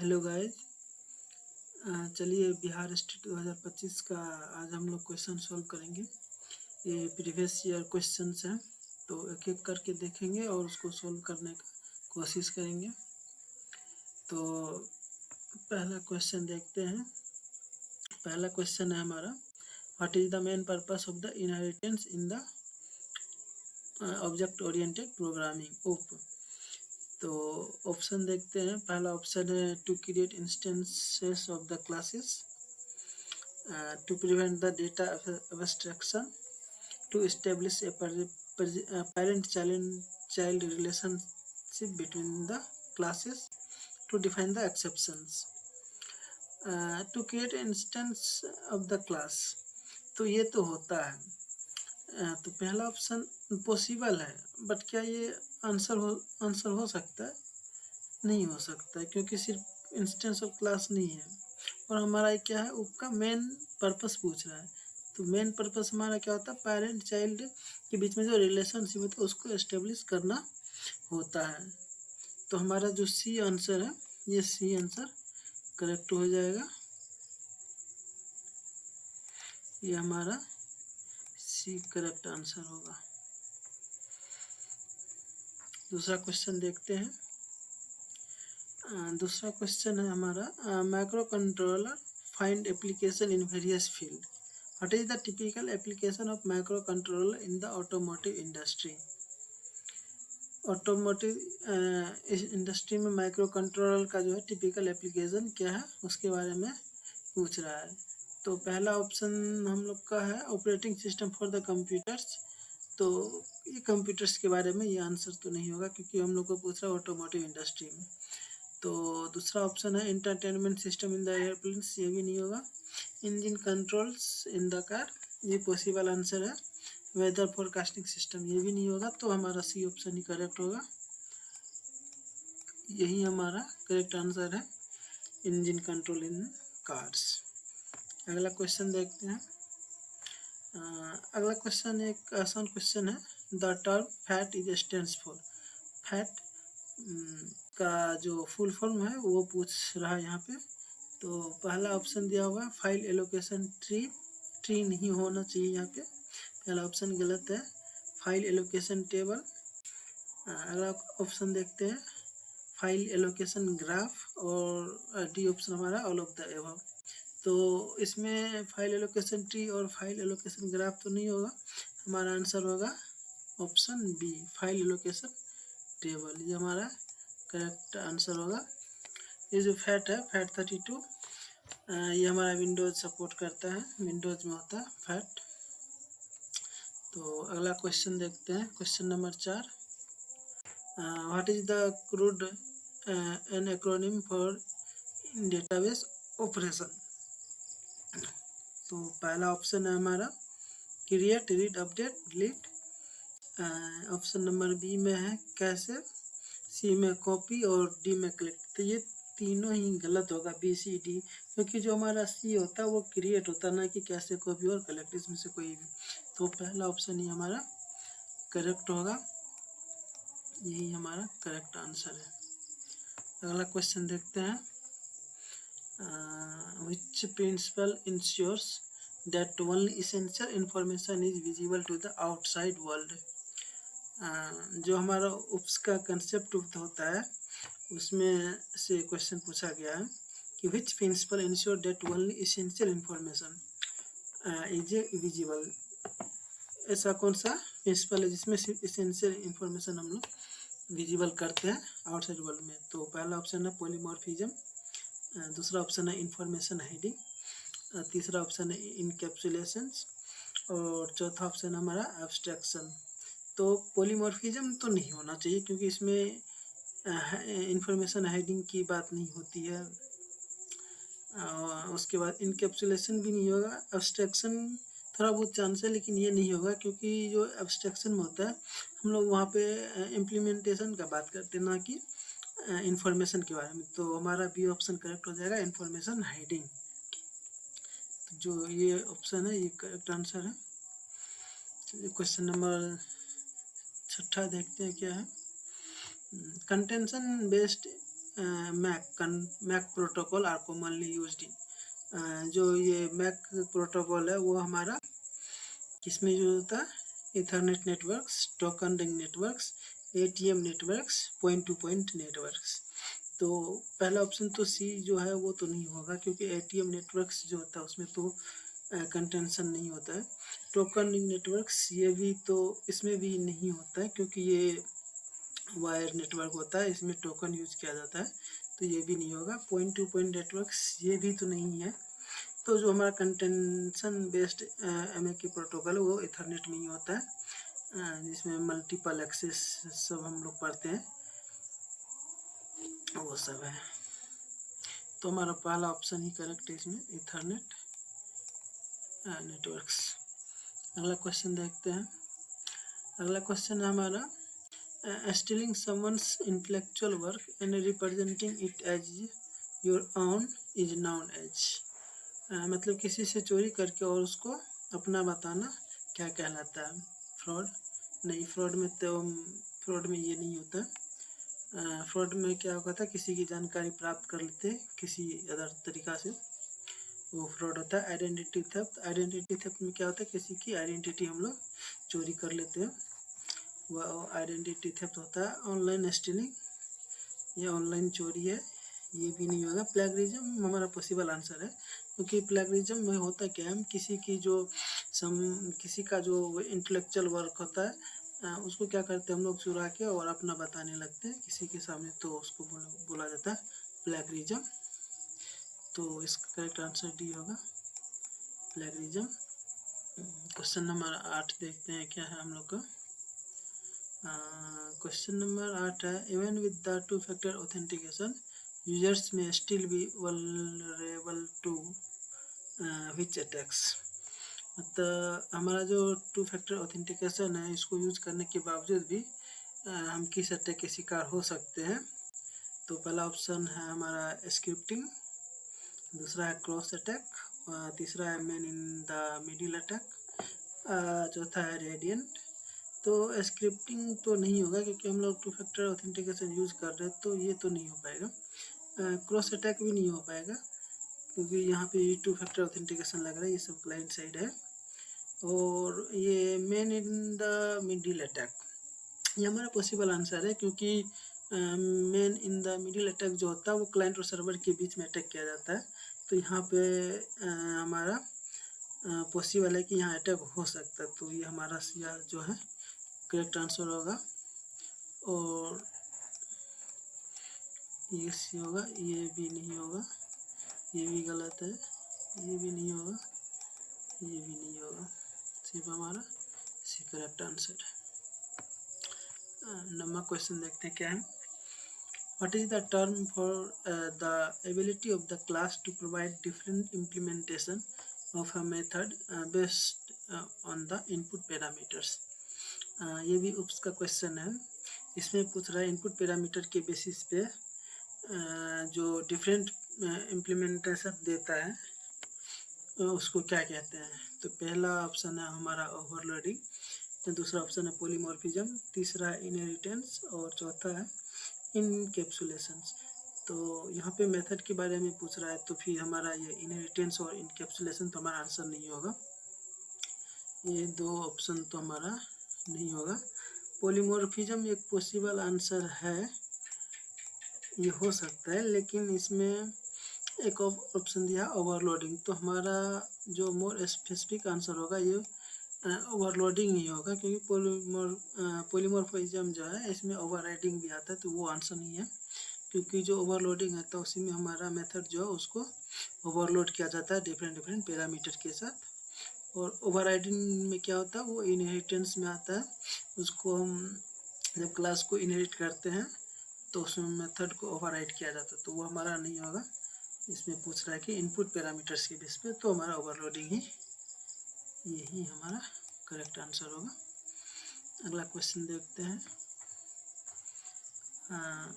Hello guys. चलिए Bihar state 2025 का आज हम लोग क्वेश्चन सॉल्व करेंगे। ये प्रीवियस ईयर क्वेश्चंस हैं, तो एक एक करके देखेंगे और उसको सॉल्व करने की कोशिश करेंगे। तो पहला क्वेश्चन देखते हैं। पहला क्वेश्चन है हमारा, what is the main purpose of the inheritance in the object oriented programming OOP. तो ऑप्शन देखते हैं। पहला ऑप्शन है to create instances of the classes, to prevent the data abstraction, to establish a parent-child relationship between the classes, to define the exceptions, to create an instance of the class। तो ये तो होता है। तो पहला option possible है, but क्या ये आंसर हो सकता है? नहीं हो सकता है, क्योंकि सिर्फ इंस्टेंस ऑफ क्लास नहीं है और हमारा क्या है, उसका मेन पर्पस पूछ रहा है। तो मेन पर्पस हमारा क्या होता है, पेरेंट चाइल्ड के बीच में जो रिलेशनशिप होता है उसको एस्टेब्लिश करना होता है। तो हमारा जो सी आंसर है, ये सी आंसर करेक्ट हो जाएगा। ये हमारा सी करेक्ट आंसर होगा। दूसरा क्वेश्चन देखते हैं। दूसरा क्वेश्चन है हमारा, micro controller find application in various field. What is the typical application of micro controller in the automotive industry. Automotive industry में माइक्रो कंट्रोलर का जो है टिपिकल एप्लीकेशन क्या है, उसके बारे में पूछ रहा है। तो पहला ऑप्शन हम लोग का है operating system for the computers. तो ये कंप्यूटर्स के बारे में ये आंसर तो नहीं होगा, क्योंकि हम लोग को पूछ रहा है ऑटोमोटिव इंडस्ट्री में। तो दूसरा ऑप्शन है entertainment system in the airplanes, ये भी नहीं होगा। Engine controls in the car, ये पॉसिबल आंसर है। वेदर फोरकास्टिंग सिस्टम, ये भी नहीं होगा। तो हमारा सी ऑप्शन ही करेक्ट होगा। यही हमारा करेक्ट आंसर है, इंजन कंट्रोल इन कार्स। अगला क्वेश्चन देखते हैं। अगला क्वेश्चन एक आसान क्वेश्चन है। The term fat is stands for. Fat का जो फुल फॉर्म है वो पूछ रहा है यहाँ पे। तो पहला ऑप्शन दिया हुआ है फाइल एलोकेशन ट्री। ट्री नहीं होना चाहिए यहाँ पे, पहला ऑप्शन गलत है। File allocation table. अगला ऑप्शन देखते हैं, फाइल एलोकेशन ग्राफ। और डी ऑप्शन हमारा ऑल ऑफ द एबव। तो इसमें फाइल एलोकेशन ट्री और फाइल एलोकेशन ग्राफ तो नहीं होगा। हमारा आंसर होगा option B, file allocation table. ये हमारा करेक्ट आंसर होगा। ये जो फैट है, फैट 32, ये हमारा विंडोज सपोर्ट करता है, विंडोज में होता है फैट। तो अगला क्वेश्चन देखते हैं, question number 4। What is the CRUD an acronym for database operation. तो पहला ऑप्शन है हमारा create, read, update, delete. Option number B में है कैसे, सी में कॉपी और डी में कलेक्ट। तो ये तीनों ही गलत होगा, बी सी डी, क्योंकि जो हमारा सी होता है वो क्रिएट होता है, ना कि कैसे, कॉपी और कलेक्ट, इसमें से कोई भी। तो पहला ऑप्शन ही हमारा करेक्ट होगा। यही हमारा करेक्ट आंसर है। अगला क्वेश्चन देखते हैं। which principle ensures that only essential information is visible to the outside world। जो हमारा UPS का कंसेप्ट होता है उसमें से क्वेश्चन पूछा गया है कि which principle ensure that only essential information is visible। ऐसा कौन सा प्रिंसिपल है जिसमें सिर्फ एसेंशियल इंफॉर्मेशन हम लोग विजिबल करते हैं आउटसाइड वर्ल्ड में। तो पहला ऑप्शन है पॉलीमॉर्फिज्म। दूसरा ऑप्शन है इंफॉर्मेशन हाइडिंग। तीसरा ऑप्शन है इनकैप्सुलेशंस। और चौथा ऑप्शन हमारा एब्स्ट्रैक्शन। तो पॉलीमॉर्फिज्म तो नहीं होना चाहिए, क्योंकि इसमें इंफॉर्मेशन हाइडिंग की बात नहीं होती है। उसके बाद इनकैप्सुलेशन भी नहीं होगा। एब्स्ट्रैक्शन थोड़ा बहुत चांस है, लेकिन ये नहीं होगा, क्योंकि जो एब्स्ट्रैक्शन में होता है हम लोग वहाँ पे इम्प्लीमेंटेशन का बात करते हैं, ना कि इंफॉर्मेशन के बारे में। तो हमारा बी ऑप्शन करेक्ट हो जाएगा, इंफॉर्मेशन हाइडिंग। तो जो ये ऑप्शन है ये करेक्ट आंसर है। क्वेश्चन नंबर 6 देखते हैं क्या है। Contention based MAC protocol are commonly used in. जो ये मैक प्रोटोकॉल है वो हमारा किसमें यूज होता है? Ethernet networks, token ring networks, ATM networks, point two point networks. तो पहला ऑप्शन तो सी जो है वो तो नहीं होगा, क्योंकि एटीएम नेटवर्क्स जो होता है उसमें तो कंटेंशन नहीं होता है। टोकन रिंग नेटवर्क्स ये भी तो इसमें भी नहीं होता है, क्योंकि ये वायर नेटवर्क होता है, इसमें टोकन यूज किया जाता है, तो ये भी नहीं होगा। पॉइंट टू पॉइंट नेटवर्क्स ये भी तो नहीं है। तो जो हमारा कंटेंशन बेस्ड एमएके प्रोटोकॉल वो इथरनेट में ही होता है, जिसमें मल्टीपल एक्सेस सब हम लोग पढ़ते हैं, वो सब है। तो हमारा पहला ऑप्शन ही करेक्ट है इसमें, इथरनेट नेटवर्क्स। अगला क्वेश्चन देखते हैं। अगला क्वेश्चन है हमारा stealing someone's intellectual work and representing it as your own is known as. मतलब किसी से चोरी करके और उसको अपना बताना क्या कहलाता है? फ्रॉड? नहीं, फ्रॉड में ये नहीं होता। फ्रॉड में क्या होता है, किसी की जानकारी प्राप्त कर लेते किसी अदर तरीका से, वो फ्रॉड होता है। आइडेंटिटी थेफ्ट में क्या होता है, किसी की आइडेंटिटी हम लोग चोरी कर लेते हैं, वह आइडेंटिटी थेफ्ट होता है। ऑनलाइन स्टीलिंग, ये ऑनलाइन चोरी है, ये भी नहीं होगा। प्लेगरिज्म हमारा पॉसिबल आंसर है, क्योंकि प्लेगरिज्म में होता क्या है, किसी का जो इंटेलेक्चुअल वर्क होता है उसको क्या करते हैं हम लोग, चुरा के और अपना बताने लगते हैं किसी के सामने, तो उसको बोला जाता है प्लेगरिज्म। तो इसका करेक्ट आंसर डी होगा, प्लेगरिज्म। क्वेश्चन नंबर 8 देखते हैं क्या है हम लोग का। क्वेश्चन नंबर 8 है, even with the two factor authentication users में still be vulnerable to which attacks. मतलब हमारा जो टू फैक्टर ऑथेंटिकेशन है, इसको यूज करने के बावजूद भी हम किस अटैक के शिकार हो सकते हैं? तो पहला ऑप्शन है हमारा स्क्रिप्टिंग, दूसरा है क्रॉस अटैक, तीसरा है man in the middle attack, चौथा है रेडियंट। तो स्क्रिप्टिंग तो नहीं होगा, क्योंकि हम लोग टू फैक्टर ऑथेंटिकेशन यूज कर रहे हैं, तो ये तो नहीं हो पाएगा। क्रॉस अटैक भी नहीं हो पाएगा, क्योंकि यहाँ पे टू फैक्टर ऑथेंटिकेशन लग रहा है, ये सब क्लाइंट साइड है। और ये man in the middle attack, ये हमारा पॉसिबल आंसर है, क्योंकि man in the middle attack जो होता है वो क्लाइंट और सर्वर के बीच में अटैक किया जाता है। तो यहाँ पे हमारा पॉसिबल है कि यहाँ अटैक हो सकता है, तो ये हमारा जो है करेक्ट आंसर होगा। और ये सी होगा, ये भी नहीं होगा, ये भी गलत है, ये भी नहीं होगा, ये भी नहीं होगा, सिर्फ हमारा सी करेक्ट आंसर है। नंबर क्वेश्चन देखते हैं क्या है। What is the term for the ability of the class to provide different implementation of a method based on the input parameters? ये भी UPS का क्वेश्चन है। इसमें पूछ रहा है इनपुट पैरामीटर के बेसिस पे जो डिफरेंट इम्प्लीमेंटेशन देता है उसको क्या कहते हैं? तो पहला ऑप्शन है हमारा ओवरलोडिंग, दूसरा ऑप्शन है पॉलीमॉर्फिज्म, तीसरा है इनहेरिटेंस और चौथा है इनकैप्सुलेशंस। तो यहाँ पे मेथड के बारे में पूछ रहा है, तो फिर हमारा ये इनहेरिटेंस और इनकैप्सुलेशन तो हमारा आंसर नहीं होगा, ये दो ऑप्शन तो हमारा नहीं होगा। पॉलीमॉर्फिज्म एक पॉसिबल आंसर है, ये हो सकता है, लेकिन इसमें एक ऑप्शन दिया ओवरलोडिंग, तो हमारा जो मोर स्पेसिफिक आंसर होगा ये ओवरलोडिंग ही होगा, क्योंकि पॉलीमॉर्फिज्म जो है इसमें ओवरराइडिंग भी आता है, तो वो आंसर नहीं है, क्योंकि जो ओवरलोडिंग आता है उसी में हमारा मेथड जो है उसको ओवरलोड किया जाता है डिफरेंट पैरामीटर के साथ। और ओवरराइडिंग में क्या होता है, वो इनहेरिटेंस में आता है, उसको हम जब क्लास को इनहेरिट करते हैं तो उसमें मेथड को ओवरराइड किया जाता है, तो वो हमारा नहीं होगा। इसमें पूछ रहा है कि इनपुट पैरामीटर्स के बेस पे, तो हमारा ओवरलोडिंग ही यही हमारा करेक्ट आंसर होगा। अगला क्वेश्चन देखते हैं।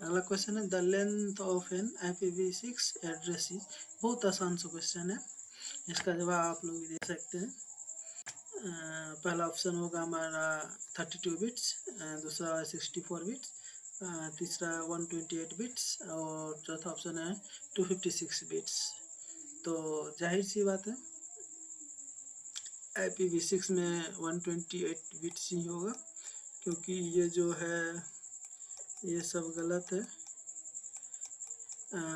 अगला क्वेश्चन है the length of an IPv6 address is. बहुत आसान सा क्वेश्चन है, इसका जवाब आप लोग भी दे सकते हैं। पहला ऑप्शन होगा हमारा 32 बिट्स, दूसरा 64 बिट्स, तीसरा 128 बिट्स और चौथा ऑप्शन है 256 बिट्स। तो जाहिर सी बात है IPv6 में 128 बिट्स ही होगा, क्योंकि ये जो है ये सब गलत है।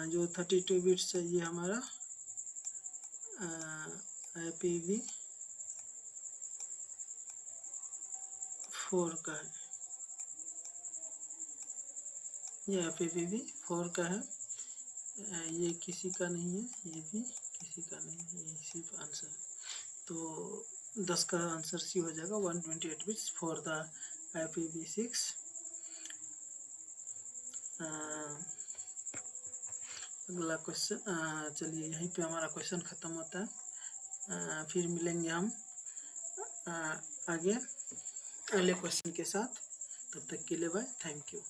जो 32 बिट्स है ये हमारा IPv4 का है, ये IPv4 का है। ये किसी का नहीं है, ये भी किसी का नहीं है, ये सिर्फ आंसर। तो 10 का आंसर सी हो जाएगा, 128 बिट्स फॉर द IPv6। अगला क्वेश्चन, चलिए यहीं पे हमारा क्वेश्चन ख़त्म होता है। फिर मिलेंगे हम आगे अगले क्वेश्चन के साथ। तब तक के लिए बाय, थैंक यू।